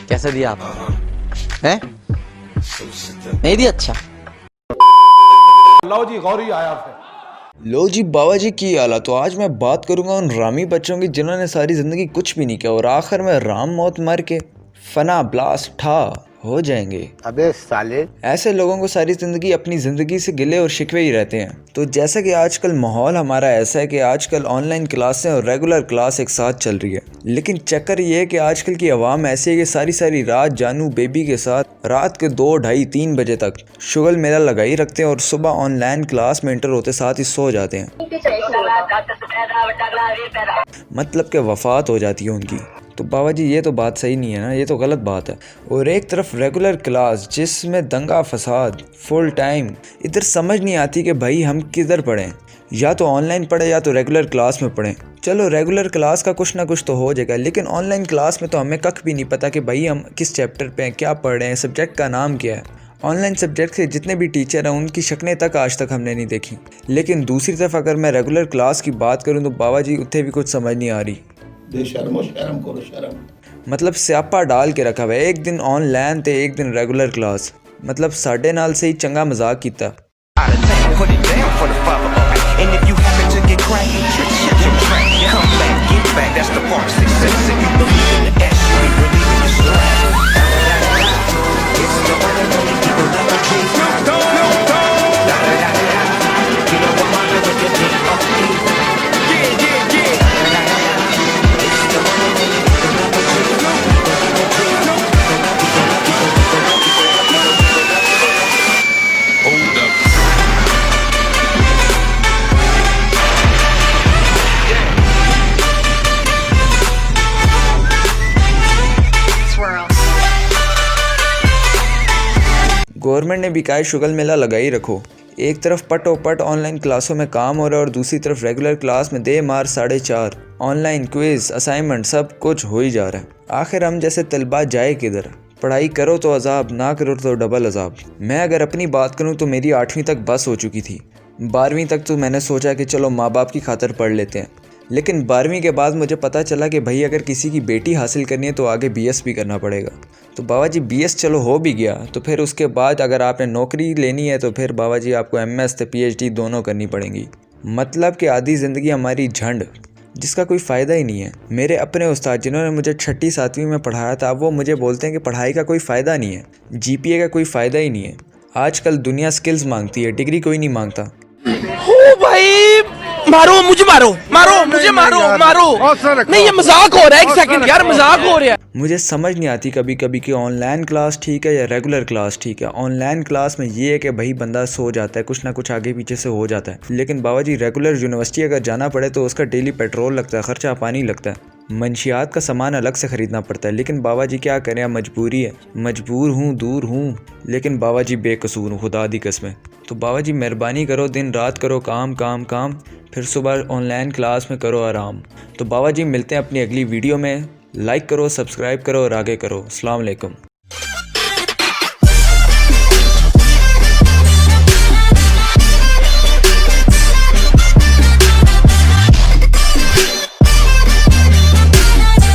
कैसे दिया आप हैं? नहीं दिया? अच्छा। लो जी गौरी आया है। लो जी बाबा जी की आला। तो आज मैं बात करूंगा उन रामी बच्चों की जिन्होंने सारी ज़िंदगी कुछ भी नहीं किया और आखिर में राम मौत मर के फना ब्लास्ट ठा हो जाएंगे। अबे साले, ऐसे लोगों को सारी ज़िंदगी अपनी ज़िंदगी से गिले और शिकवे ही रहते हैं। तो जैसा कि आजकल माहौल हमारा ऐसा है कि आजकल ऑनलाइन क्लासें और रेगुलर क्लास एक साथ चल रही है, लेकिन चक्कर ये है कि आजकल की आवाम ऐसी है कि सारी सारी रात जानू बेबी के साथ रात के 2, ढाई, 3 बजे तक शुगल मेला लगाई रखते हैं और सुबह ऑनलाइन क्लास में इंटर होते साथ ही सो जाते हैं। मतलब कि वफात हो जाती है उनकी। तो बाबा जी ये तो बात सही नहीं है ना, ये तो गलत बात है। और एक तरफ रेगुलर क्लास जिसमें दंगा फसाद फुल टाइम, इधर समझ नहीं आती कि भाई हम किधर पढ़ें, या तो ऑनलाइन पढ़ें या तो रेगुलर क्लास में पढ़ें। चलो रेगुलर क्लास का कुछ ना कुछ तो हो जाएगा, लेकिन ऑनलाइन क्लास में तो हमें कख भी नहीं पता कि भाई हम किस चैप्टर पे हैं, क्या पढ़ रहे हैं, सब्जेक्ट का नाम क्या है। ऑनलाइन सब्जेक्ट के जितने भी टीचर हैं उनकी शक्लें तक आज तक हमने नहीं देखी। लेकिन दूसरी तरफ अगर मैं रेगुलर क्लास की बात करूँ तो बाबा जी उत्थे भी कुछ समझ नहीं आ रही। शर्म करो शर्म। मतलब स्यापा डाल के रखा हुआ है, एक दिन ऑनलाइन ते एक दिन रेगुलर क्लास। मतलब साढ़े नाल से ही चंगा मजाक किया। गवर्नमेंट ने भी कहा है शुगल मेला लगाई रखो। एक तरफ पटो पट ऑनलाइन क्लासों में काम हो रहा है और दूसरी तरफ रेगुलर क्लास में दे मार 4.5 ऑनलाइन क्विज असाइनमेंट सब कुछ हो ही जा रहा है। आखिर हम जैसे तलबा जाए किधर? पढ़ाई करो तो अजाब, ना करो तो डबल अजाब। मैं अगर अपनी बात करूं तो मेरी 8वीं तक बस हो चुकी थी। 12वीं तक तो मैंने सोचा कि चलो माँ बाप की खातिर पढ़ लेते हैं, लेकिन 12वीं के बाद मुझे पता चला कि भाई अगर किसी की बेटी हासिल करनी है तो आगे BS भी करना पड़ेगा। तो बाबा जी BS चलो हो भी गया, तो फिर उसके बाद अगर आपने नौकरी लेनी है तो फिर बाबा जी आपको MS तो PhD दोनों करनी पड़ेंगी। मतलब कि आधी ज़िंदगी हमारी झंड, जिसका कोई फ़ायदा ही नहीं है। मेरे अपने उस्ताद जिन्होंने मुझे 6ठी 7वीं में पढ़ाया था, वो मुझे बोलते हैं कि पढ़ाई का कोई फ़ायदा नहीं है, GPA का कोई फ़ायदा ही नहीं है। आजकल दुनिया स्किल्स मांगती है, डिग्री कोई नहीं मांगता। ओ भाई मारो मुझे, मारो मुझे, मारो नहीं, ये मजाक हो रहा है। एक सेकंड यार, मजाक हो रहा है। मुझे समझ नहीं आती कभी कभी कि ऑनलाइन क्लास ठीक है या रेगुलर क्लास ठीक है। ऑनलाइन क्लास में ये है कि भाई बंदा सो जाता है, कुछ ना कुछ आगे पीछे से हो जाता है, लेकिन बाबा जी रेगुलर यूनिवर्सिटी अगर जाना पड़े तो उसका डेली पेट्रोल लगता है, खर्चा पानी लगता है, मंशियात का सामान अलग से ख़रीदना पड़ता है। लेकिन बाबा जी क्या करें, मजबूरी है, मजबूर हूँ, दूर हूँ, लेकिन बाबा जी बेकसूर हूँ, खुदा दी कसमें। तो बाबा जी मेहरबानी करो, दिन रात करो काम काम काम, फिर सुबह ऑनलाइन क्लास में करो आराम। तो बाबा जी मिलते हैं अपनी अगली वीडियो में। लाइक करो, सब्सक्राइब करो और आगे करो। अस्सलाम वालेकुम।